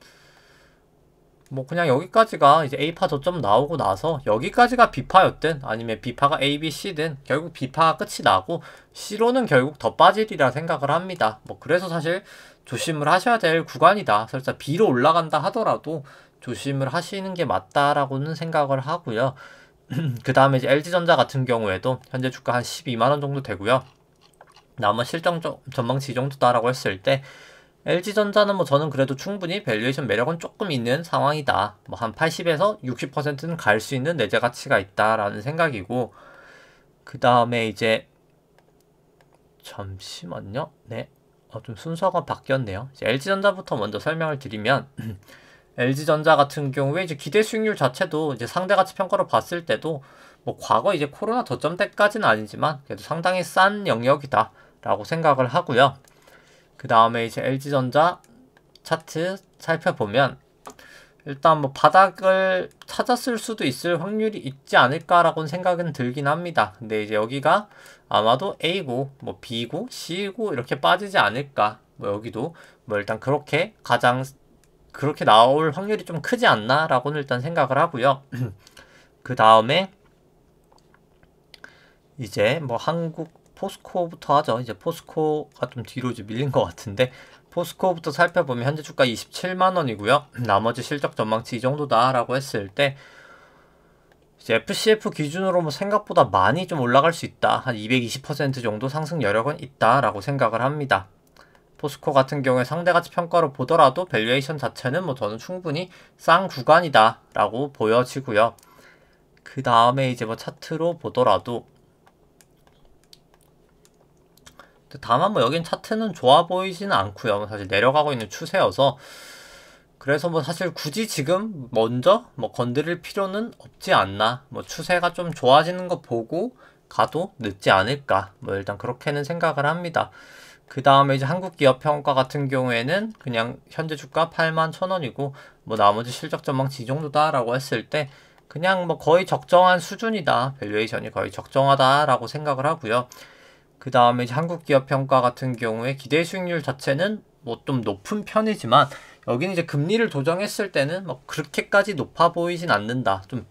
뭐 그냥 여기까지가 이제 A파 저점 나오고 나서 여기까지가 B파였든 아니면 B파가 A, B, C든 결국 B파가 끝이 나고 C로는 결국 더 빠지리라 생각을 합니다. 뭐 그래서 사실 조심을 하셔야 될 구간이다. 설사 B로 올라간다 하더라도 조심을 하시는 게 맞다라고는 생각을 하고요. 그 다음에 이제 LG전자 같은 경우에도 현재 주가 한 12만원 정도 되고요. 남은 실적 전망치 이 정도다라고 했을 때 LG전자는 뭐 저는 그래도 충분히 밸류에이션 매력은 조금 있는 상황이다. 뭐 한 80에서 60%는 갈 수 있는 내재 가치가 있다라는 생각이고, 그 다음에 이제 잠시만요. 네. 좀 순서가 바뀌었네요. 이제 LG전자부터 먼저 설명을 드리면 LG전자 같은 경우에 이제 기대 수익률 자체도 이제 상대 가치 평가로 봤을 때도 뭐 과거 이제 코로나 저점 때까지는 아니지만 그래도 상당히 싼 영역이다라고 생각을 하고요. 그 다음에 이제 LG전자 차트 살펴보면 일단 뭐 바닥을 찾았을 수도 있을 확률이 있지 않을까라고는 생각은 들긴 합니다. 근데 이제 여기가 아마도 A고 뭐 B고 C고 이렇게 빠지지 않을까. 뭐 여기도 뭐 일단 그렇게 그렇게 나올 확률이 좀 크지 않나라고는 일단 생각을 하고요. 그 다음에 이제 뭐 한국 포스코부터 하죠. 이제 포스코가 좀 뒤로 이제 밀린 것 같은데 포스코부터 살펴보면 현재 주가 27만원이고요. 나머지 실적 전망치 이 정도다라고 했을 때 이제 FCF 기준으로 뭐 생각보다 많이 좀 올라갈 수 있다. 한 220% 정도 상승 여력은 있다라고 생각을 합니다. 포스코 같은 경우에 상대가치 평가로 보더라도 밸류에이션 자체는 뭐 저는 충분히 싼 구간이다 라고 보여지고요. 그 다음에 이제 뭐 차트로 보더라도 다만 뭐 여긴 차트는 좋아 보이지는 않고요. 사실 내려가고 있는 추세여서 그래서 뭐 사실 굳이 지금 먼저 뭐 건드릴 필요는 없지 않나. 뭐 추세가 좀 좋아지는 거 보고 가도 늦지 않을까. 뭐 일단 그렇게는 생각을 합니다. 그 다음에 이제 한국기업평가 같은 경우에는 그냥 현재 주가 81,000원이고 뭐 나머지 실적 전망치 이 정도다라고 했을 때 그냥 뭐 거의 적정한 수준이다. 밸류에이션이 거의 적정하다라고 생각을 하고요. 그 다음에 이제 한국기업평가 같은 경우에 기대 수익률 자체는 뭐 좀 높은 편이지만 여기는 이제 금리를 조정했을 때는 뭐 그렇게까지 높아 보이진 않는다. 좀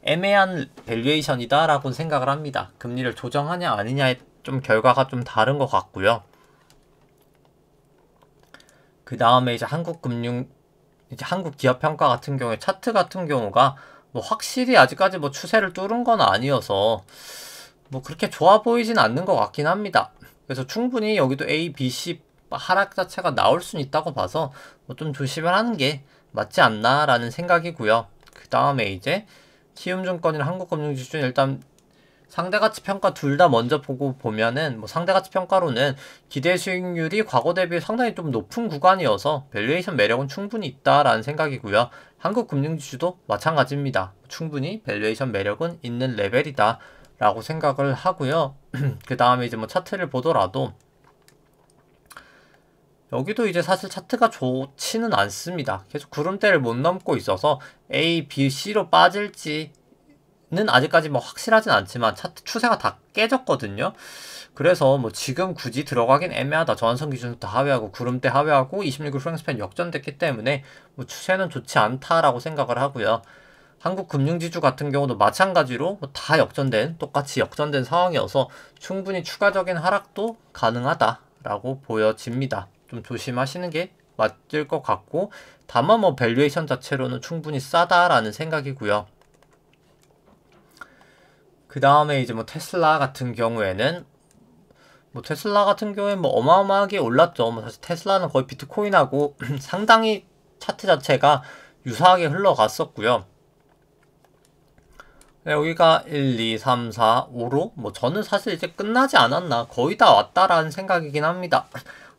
애매한 밸류에이션이다라고 생각을 합니다. 금리를 조정하냐 아니냐에 좀 결과가 좀 다른 것 같고요. 그 다음에 이제 한국기업평가 같은 경우에 차트 같은 경우가 뭐 확실히 아직까지 뭐 추세를 뚫은 건 아니어서 뭐 그렇게 좋아 보이진 않는 것 같긴 합니다. 그래서 충분히 여기도 A, B, C 하락 자체가 나올 수는 있다고 봐서 뭐 좀 조심을 하는 게 맞지 않나 라는 생각이고요. 그 다음에 이제 키움증권이랑 한국금융지주 일단 상대가치 평가 둘 다 먼저 보면은 뭐 상대가치 평가로는 기대 수익률이 과거 대비 상당히 좀 높은 구간이어서 밸류에이션 매력은 충분히 있다라는 생각이고요. 한국금융지주도 마찬가지입니다. 충분히 밸류에이션 매력은 있는 레벨이다 라고 생각을 하고요. 그 다음에 이제 뭐 차트를 보더라도 여기도 이제 사실 차트가 좋지는 않습니다. 계속 구름대를 못 넘고 있어서 A, B, C로 빠질지는 아직까지 뭐 확실하진 않지만 차트 추세가 다 깨졌거든요. 그래서 뭐 지금 굳이 들어가긴 애매하다. 저한선 기준도 다 하회하고 구름대 하회하고 26일 프랭스팬 역전됐기 때문에 뭐 추세는 좋지 않다라고 생각을 하고요. 한국금융지주 같은 경우도 마찬가지로 다 똑같이 역전된 상황이어서 충분히 추가적인 하락도 가능하다라고 보여집니다. 좀 조심하시는 게 맞을 것 같고 다만 뭐 밸류에이션 자체로는 충분히 싸다라는 생각이고요. 그 다음에 이제 뭐 테슬라 같은 경우에 뭐 어마어마하게 올랐죠. 뭐 사실 테슬라는 거의 비트코인하고 상당히 차트 자체가 유사하게 흘러갔었고요. 여기가 1, 2, 3, 4, 5로 뭐 저는 사실 이제 끝나지 않았나 거의 다 왔다라는 생각이긴 합니다.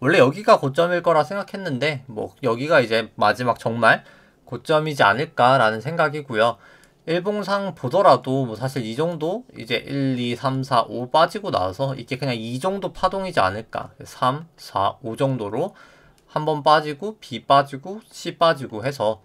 원래 여기가 고점일 거라 생각했는데 뭐 여기가 이제 마지막 정말 고점이지 않을까라는 생각이고요. 일봉상 보더라도 뭐 사실 이 정도 이제 1, 2, 3, 4, 5 빠지고 나서 이게 그냥 이 정도 파동이지 않을까. 3, 4, 5 정도로 한번 빠지고 B 빠지고 C 빠지고 해서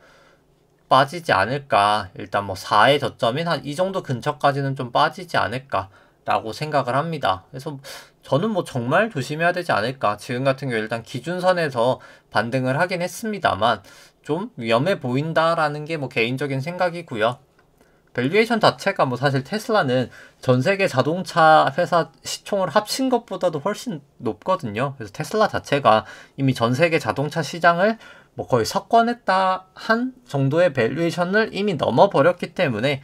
빠지지 않을까. 일단 뭐 4의 저점인 한 이 정도 근처까지는 좀 빠지지 않을까 라고 생각을 합니다. 그래서 저는 뭐 정말 조심해야 되지 않을까. 지금 같은 경우 일단 기준선에서 반등을 하긴 했습니다만 좀 위험해 보인다라는 게 뭐 개인적인 생각이고요. 밸류에이션 자체가 뭐 사실 테슬라는 전 세계 자동차 회사 시총을 합친 것보다도 훨씬 높거든요. 그래서 테슬라 자체가 이미 전 세계 자동차 시장을 뭐 거의 석권했다 한 정도의 밸류에이션을 이미 넘어버렸기 때문에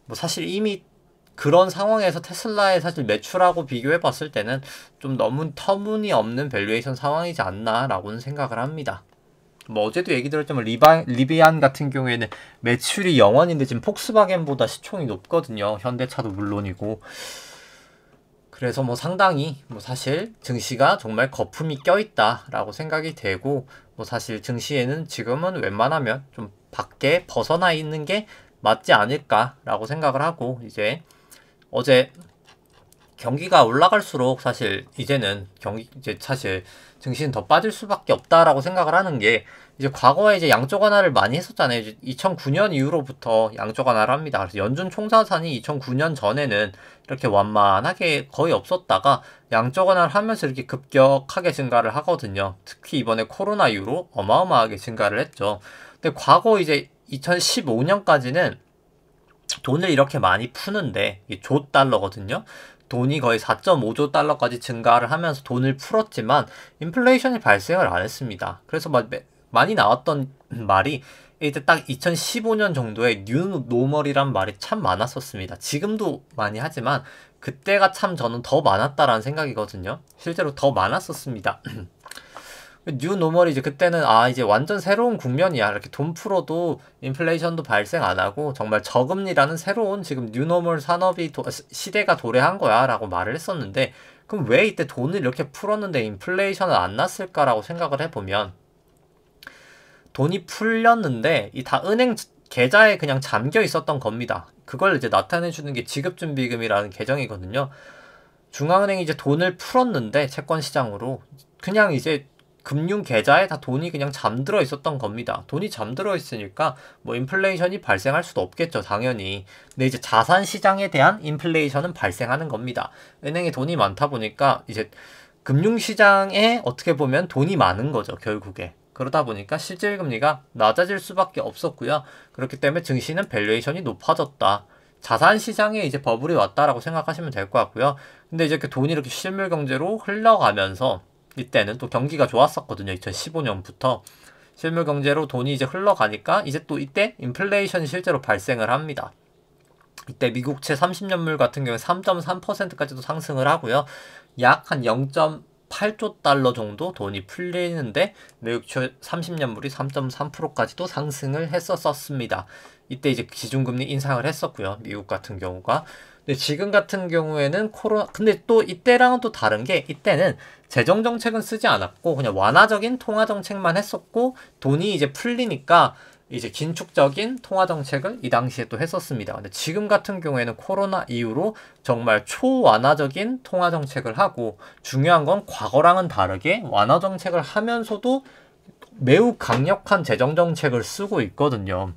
뭐 사실 이미 그런 상황에서 테슬라의 사실 매출하고 비교해 봤을 때는 좀 너무 터무니없는 밸류에이션 상황이지 않나라고는 생각을 합니다. 뭐 어제도 얘기 들었지만 리비안 같은 경우에는 매출이 0원인데 지금 폭스바겐보다 시총이 높거든요. 현대차도 물론이고. 그래서 뭐 상당히 뭐 사실 증시가 정말 거품이 껴있다라고 생각이 되고, 뭐 사실 증시에는 지금은 웬만하면 좀 밖에 벗어나 있는 게 맞지 않을까라고 생각을 하고, 이제 어제 경기가 올라갈수록 사실 이제는 이제 사실 증시는 더 빠질 수밖에 없다라고 생각을 하는 게, 이제 과거에 이제 양적 완화를 많이 했었잖아요. 이제 2009년 이후로부터 양적 완화를 합니다. 그래서 연준 총자산이 2009년 전에는 이렇게 완만하게 거의 없었다가 양적 완화를 하면서 이렇게 급격하게 증가를 하거든요. 특히 이번에 코로나 이후로 어마어마하게 증가를 했죠. 근데 과거 이제 2015년까지는 돈을 이렇게 많이 푸는데, 이게 조 달러거든요. 돈이 거의 4.5조 달러까지 증가를 하면서 돈을 풀었지만 인플레이션이 발생을 안 했습니다. 그래서 많이 나왔던 말이 이제 딱 2015년 정도에 뉴 노멀이란 말이 참 많았었습니다. 지금도 많이 하지만 그때가 참 저는 더 많았다라는 생각이거든요. 실제로 더 많았었습니다. 뉴 노멀이 이제 그때는 이제 완전 새로운 국면이야. 이렇게 돈 풀어도 인플레이션도 발생 안 하고 정말 저금리라는 새로운 지금 뉴 노멀 산업이 시대가 도래한 거야 라고 말을 했었는데, 그럼 왜 이때 돈을 이렇게 풀었는데 인플레이션은 안 났을까라고 생각을 해보면, 돈이 풀렸는데 이 다 은행 계좌에 그냥 잠겨 있었던 겁니다. 그걸 이제 나타내 주는 게 지급준비금이라는 계정이거든요. 중앙은행이 이제 돈을 풀었는데 채권 시장으로 그냥 이제 금융 계좌에 다 돈이 그냥 잠들어 있었던 겁니다. 돈이 잠들어 있으니까 뭐 인플레이션이 발생할 수도 없겠죠, 당연히. 근데 이제 자산 시장에 대한 인플레이션은 발생하는 겁니다. 은행에 돈이 많다 보니까 이제 금융 시장에 어떻게 보면 돈이 많은 거죠, 결국에. 그러다 보니까 실질금리가 낮아질 수밖에 없었고요. 그렇기 때문에 증시는 밸류에이션이 높아졌다. 자산 시장에 이제 버블이 왔다라고 생각하시면 될 것 같고요. 근데 이제 그 돈이 이렇게 실물 경제로 흘러가면서, 이때는 또 경기가 좋았었거든요. 2015년부터 실물 경제로 돈이 이제 흘러가니까 이제 또 이때 인플레이션이 실제로 발생을 합니다. 이때 미국채 30년물 같은 경우에 3.3%까지도 상승을 하고요. 약 한 0.8조 달러 정도 돈이 풀리는데 미국채 30년물이 3.3%까지도 상승을 했었습니다. 이때 이제 기준금리 인상을 했었고요. 미국 같은 경우가. 근데 지금 같은 경우에는 근데 또 이때랑은 또 다른 게, 이때는 재정정책은 쓰지 않았고 그냥 완화적인 통화정책만 했었고, 돈이 이제 풀리니까 이제 긴축적인 통화정책을 이 당시에 또 했었습니다. 근데 지금 같은 경우에는 코로나 이후로 정말 초완화적인 통화정책을 하고, 중요한 건 과거랑은 다르게 완화정책을 하면서도 매우 강력한 재정정책을 쓰고 있거든요.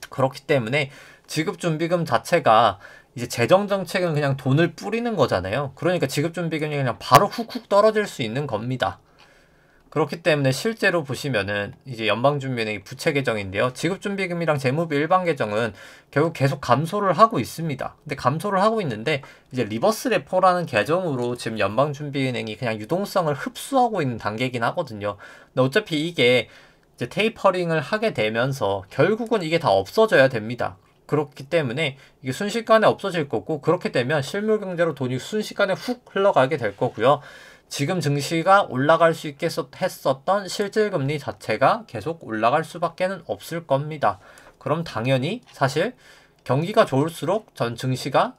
그렇기 때문에 지급준비금 자체가 이제 재정정책은 그냥 돈을 뿌리는 거잖아요. 그러니까 지급준비금이 그냥 바로 훅훅 떨어질 수 있는 겁니다. 그렇기 때문에 실제로 보시면은 이제 연방준비은행이 부채 계정인데요. 지급준비금이랑 재무비 일반 계정은 결국 계속 감소를 하고 있습니다. 근데 감소를 하고 있는데 이제 리버스 레포라는 계정으로 지금 연방준비은행이 그냥 유동성을 흡수하고 있는 단계이긴 하거든요. 근데 어차피 이게 이제 테이퍼링을 하게 되면서 결국은 이게 다 없어져야 됩니다. 그렇기 때문에 이게 순식간에 없어질 거고, 그렇게 되면 실물 경제로 돈이 순식간에 훅 흘러가게 될 거고요. 지금 증시가 올라갈 수 있게 했었던 실질금리 자체가 계속 올라갈 수밖에는 없을 겁니다. 그럼 당연히 사실 경기가 좋을수록 전 증시가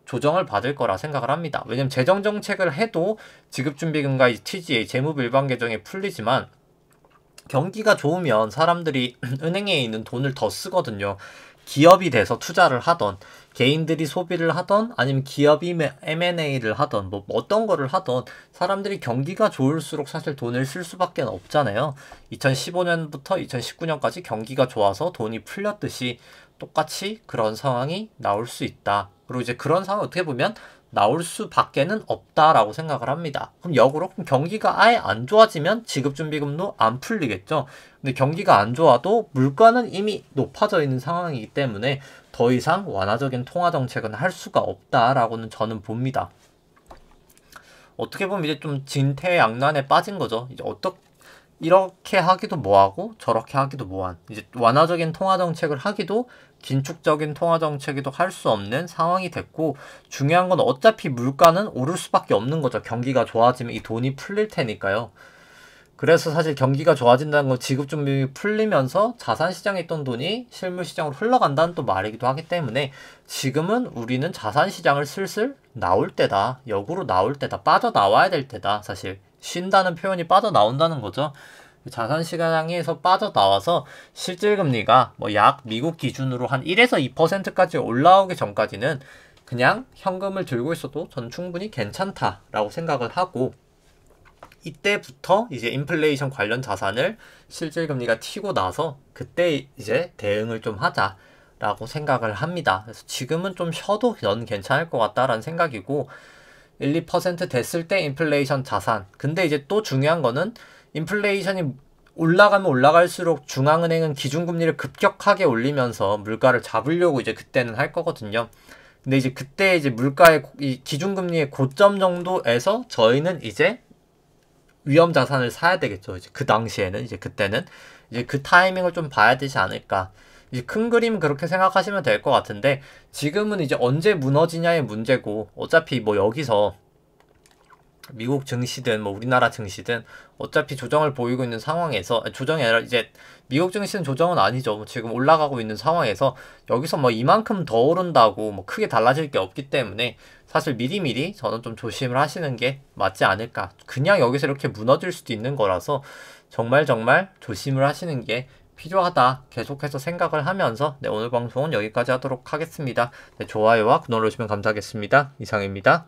조정을 받을 거라 생각을 합니다. 왜냐면 재정정책을 해도 지급준비금과 TGA 재무비 일반 계정에 풀리지만, 경기가 좋으면 사람들이 은행에 있는 돈을 더 쓰거든요. 기업이 돼서 투자를 하던, 개인들이 소비를 하던, 아니면 기업이 M&A를 하던, 뭐 어떤 거를 하던, 사람들이 경기가 좋을수록 사실 돈을 쓸 수밖에 없잖아요. 2015년부터 2019년까지 경기가 좋아서 돈이 풀렸듯이 똑같이 그런 상황이 나올 수 있다. 그리고 이제 그런 상황이 어떻게 보면 나올 수밖에는 없다라고 생각을 합니다. 그럼 역으로 경기가 아예 안 좋아지면 지급준비금도 안 풀리겠죠. 근데 경기가 안 좋아도 물가는 이미 높아져 있는 상황이기 때문에 더 이상 완화적인 통화정책은 할 수가 없다라고는 저는 봅니다. 어떻게 보면 이제 좀 진퇴양난에 빠진 거죠. 이제 이렇게 하기도 뭐하고 저렇게 하기도 뭐한, 이제 완화적인 통화정책을 하기도 긴축적인 통화 정책에도 할 수 없는 상황이 됐고, 중요한 건 어차피 물가는 오를 수밖에 없는 거죠. 경기가 좋아지면 이 돈이 풀릴 테니까요. 그래서 사실 경기가 좋아진다는 건 지급 준비 풀리면서 자산 시장에 있던 돈이 실물 시장으로 흘러간다는 또 말이기도 하기 때문에 지금은 우리는 자산 시장을 슬슬 나올 때다. 역으로 나올 때다. 빠져나와야 될 때다. 사실 쉰다는 표현이 빠져나온다는 거죠. 자산 시장에서 빠져나와서 실질금리가 뭐 약 미국 기준으로 한 1에서 2%까지 올라오기 전까지는 그냥 현금을 들고 있어도 전 충분히 괜찮다라고 생각을 하고, 이때부터 이제 인플레이션 관련 자산을 실질금리가 튀고 나서 그때 이제 대응을 좀 하자라고 생각을 합니다. 그래서 지금은 좀 쉬어도 전 괜찮을 것 같다라는 생각이고, 1, 2% 됐을 때 인플레이션 자산. 근데 이제 또 중요한 거는 인플레이션이 올라가면 올라갈수록 중앙은행은 기준금리를 급격하게 올리면서 물가를 잡으려고 이제 그때는 할 거거든요. 근데 이제 그때 이제 물가의 이 기준금리의 고점 정도에서 저희는 이제 위험 자산을 사야 되겠죠. 이제 그 당시에는 이제 그때는 이제 그 타이밍을 좀 봐야 되지 않을까. 이제 큰 그림 그렇게 생각하시면 될 것 같은데, 지금은 이제 언제 무너지냐의 문제고, 어차피 뭐 여기서 미국 증시든 뭐 우리나라 증시든 어차피 조정을 보이고 있는 상황에서, 조정이 아니라 이제 미국 증시는 조정은 아니죠. 지금 올라가고 있는 상황에서 여기서 뭐 이만큼 더 오른다고 뭐 크게 달라질 게 없기 때문에 사실 미리미리 저는 좀 조심을 하시는 게 맞지 않을까. 그냥 여기서 이렇게 무너질 수도 있는 거라서 정말 조심을 하시는 게 필요하다. 계속해서 생각을 하면서 오늘 방송은 여기까지 하도록 하겠습니다. 좋아요와 구독 눌러주시면 감사하겠습니다. 이상입니다.